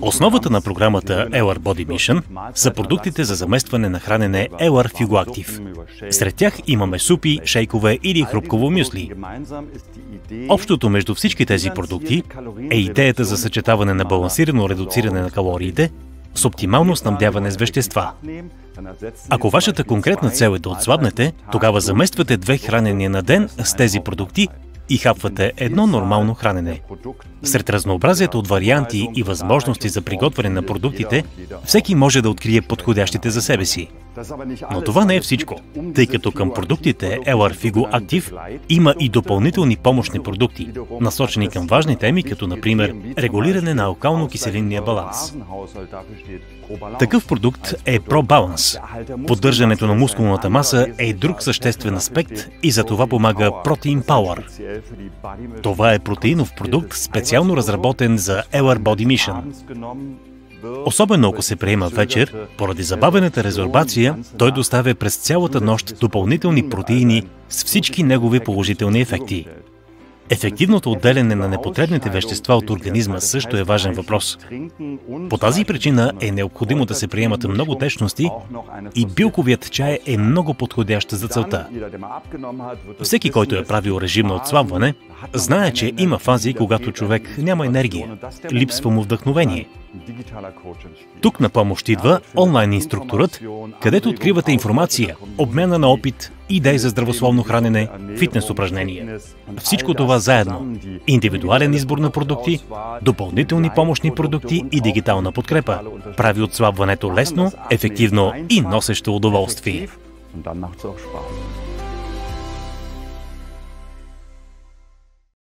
Основата на програмата LR Body Mission са продуктите за заместване на хранене LR Fugo Active. Сред тях имаме супи, шейкове или хрупково мюсли. Общото между всички тези продукти е идеята за съчетаване на балансирано редуциране на калориите с оптимално снабдяване с вещества. Ако вашата конкретна цел е да отслабнете, тогава замествате 2 хранения на ден с тези продукти и хапвате едно нормално хранене. Сред разнообразието от варианти и възможности за приготвяне на продуктите, всеки може да открие подходящите за себе си. Но това не е всичко, тъй като към продуктите LR Fugo Active има и допълнителни помощни продукти, насочени към важни теми, като например регулиране на алкално-киселинния баланс. Такъв продукт е ProBalance. Поддържането на мускулната маса е друг съществен аспект и за това помага Protein Power. Това е протеинов продукт, специално разработен за LR Body Mission. Особено ако се приема вечер, поради забавената резорбация, той доставя през цялата нощ допълнителни протеини с всички негови положителни ефекти. Ефективното отделяне на непотребните вещества от организма също е важен въпрос. По тази причина е необходимо да се приемат много течности и билковият чай е много подходящ за целта. Всеки, който е правил режим на отслабване, знае, че има фази, когато човек няма енергия, липсва му вдъхновение. Тук на помощ идва онлайн инструкторът, където откривате информация, обмяна на опит, идеи за здравословно хранене, фитнес упражнения. Всичко това заедно. Индивидуален избор на продукти, допълнителни помощни продукти и дигитална подкрепа прави отслабването лесно, ефективно и носещо удоволствие.